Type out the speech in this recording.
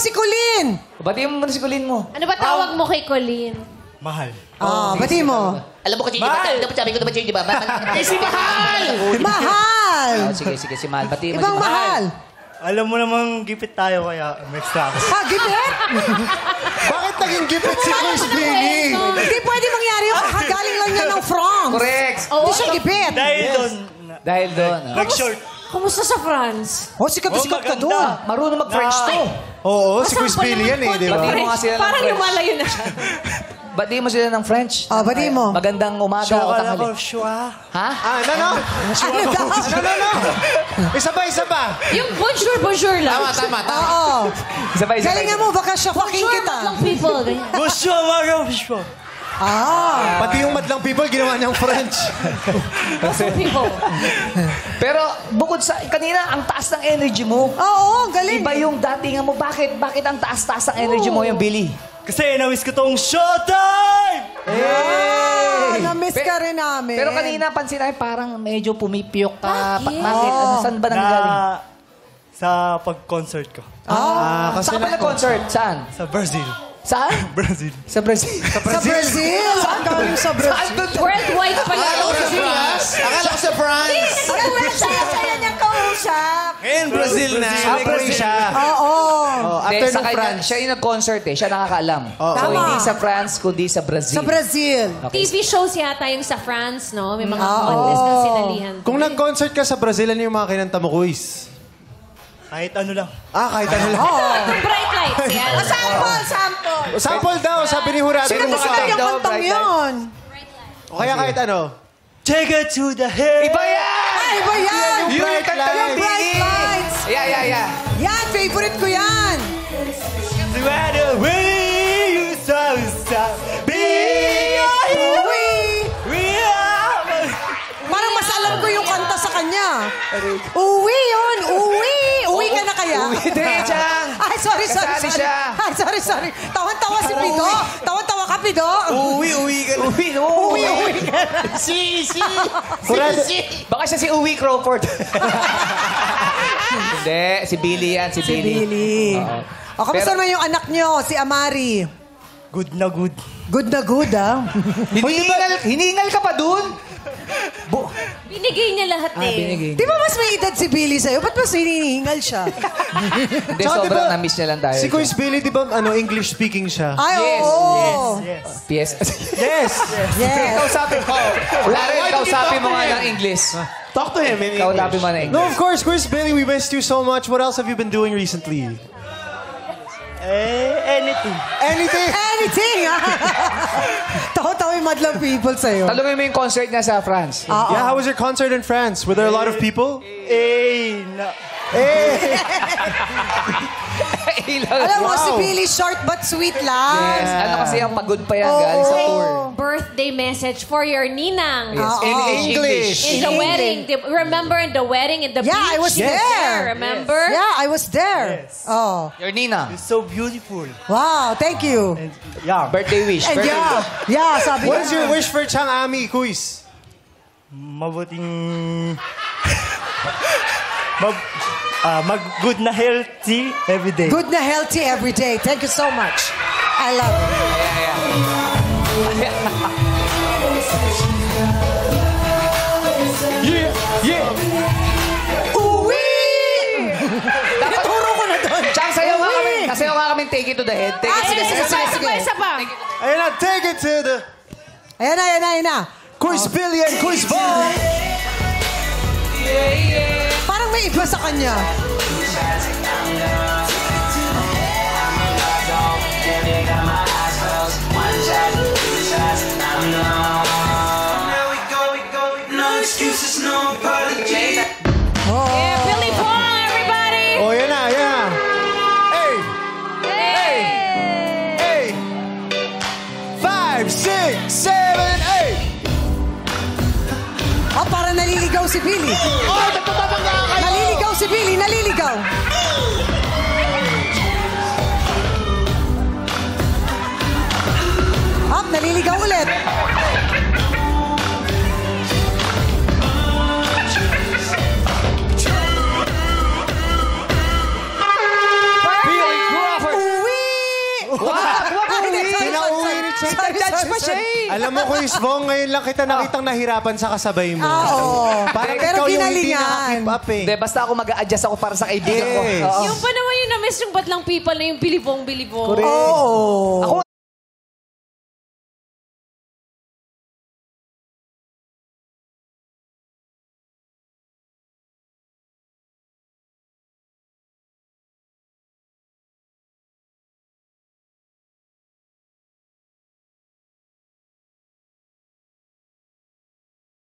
si Colleen. Batiin mo muna si Colleen mo. Ano ba tawag mo kay Colleen? Mahal. Bati mo. Alam mo kasi, dapat sabi ko naman siya, di ba? Si Mahal! Mahal. Sige, si Mahal. Batiin mo Ibang si Mahal. mahal. Alam mo namang gipit tayo kaya may extra ako. Gipit? Bakit naging gipit si Chris Billy? Hindi pwede mangyari yung kakagaling lang niya ng France. Correct. Hindi siya gipit. Dahil doon, nag-short. Kumusta sa France? Sikat na sikat ka maganda. doon. Marunong mag-French to. Oo, si Chris Billy yan eh, di ba? Batiin mo nga sila ng Parang French. lumalayo na siya. Batiin mo sila ng French. Batiin mo. Magandang umaga o Kala ko, tanghali. shwa. Ha? No. Isa ba? Yung bonjour lang. Tama. Oo. Sabay. Galingan mo, baka siya fucking Bonjour, kita. madlang people. Ganyan. Bonjour, Mario Bishop. Pati yung madlang people, ginawa niyang French. Bonjour, people. Pero bukod sa... Kanina, ang taas ng energy mo. Oo, galing. Iba yung datingan mo. Bakit ang taas-taas ng energy mo yung Billy? Kasi na-miss ko tong showtime! Na-miss ka rin namin. Pero kanina, pansin namin, parang medyo pumipiyok ka. Bakit? Bakit? Saan ba nanggagaling? Sa pag-concert ko. Saan ka nag-concert? Saan? Sa Brazil. Saan? Brazil. Sa Brazil. Sa Brazil? Saan galing sa Brazil? Worldwide pala. Akala ko sa France. Saya niya kausap. Ngayon, Brazil na. Croatia. Oo. After Sa ng kanya, France. siya yung nag-concert eh. Siya nakakaalam. So, Tama. hindi sa France, kundi sa Brazil. Sa Brazil. TV shows yata yung sa France, no? May mga contest na sinalihan. Kung nag-concert ka sa Brazil, ano yung mga kinanta mo, quiz? Kahit ano lang. Kahit ano lang. Bright lights, yan. Sample. Sample daw, sabi ni Jurado. Sino Kasi mga yung daw, kantang bright light? yun. O kaya kahit ano. Take it to the head! Iba yan! Iba yan. Yung bright kanta lights. ng Bright Billy. lights. Yeah. Yan, favorite ko yan. Right away, you so Parang mas alam ko yung kanta sa kanya. Uwi yun. Uwi ka na kaya? Hindi, Chang. Ay, sorry. Kasali siya. Ay, sorry. Tawan-tawa si Pido. Tawan-tawa ka, Pido. Uwi ka na. Uwi ka na. Baka siya si Uwi Crawford. Hindi, si Billy yan. Si Billy. O, kamusta naman yung anak nyo, si Amari? Good na good. Good na good, ah. Hiningal ka pa dun? Binigay niya lahat eh. Di ba mas may edad si Billy sa'yo? Ba't mas hinihingal siya? Hindi, Tsaka sobrang diba, na-miss niya lang tayo. Si Quiz Billy, di ba, English speaking siya? Ay, Yes. oo. PS. Yes. Yes. Kausapin ko. Larry, kausapin mo nga ng English. Talk to him in English. Kausapin mo ng No, English. of course, Quiz Billy, we missed you so much. What else have you been doing recently? Anything. Anything, ah. Tawa-tawa yung madlang people sa'yo. Talungin mo yung concert niya sa France. Yeah, how was your concert in France? Were there a lot of people? Alam mo, si Billy short but sweet lang. Yes. Ano kasi ang pagod pa yan galing sa tour. Birthday message for your ninang. Yes. In English. In the wedding. Remember in the wedding in the beach? Yeah, I was there. Remember? Yeah, I was there. Yes. Oh. Your Nina. It's so beautiful. Wow, thank you. And yeah, Birthday wish. And yeah, sabi What is niya. your wish for Chang Ami, Quiz? mabuting... mag-good na healthy every day. Good na healthy every day. Thank you so much. I love it. Uwi! Naturo ko na doon. Chang, sayo nga kami. Sayo nga kami take it to the head. Take it to the head. Isa pa. Ayun na, take it to the... Ayan na. Quiz Billy and Quiz Ball! Parang may iba sa kanya. Yeah, Billy Paul, everybody! Oh, yan na. Hey! Hey! 5, 6, 7, 8! Oh, parang naliligaw si Billy. Oh, nagpapabangga kayo! Naliligaw si Billy, naliligaw. Up, naliligaw ulit. Billy Crawford. pa siya eh. Alam mo, Kuya Bong, ngayon lang kita nakitang nahirapan sa kasabay mo. Oo. Parang Pero ikaw yung hindi ginalingan. nakakip up eh. Hindi, basta ako mag-a-adjust ako para sa kaibigan ko. Yes. Oo. Yung pa naman yung na-miss yung batlang people na yung bilibong-bilibong. Oo. Ako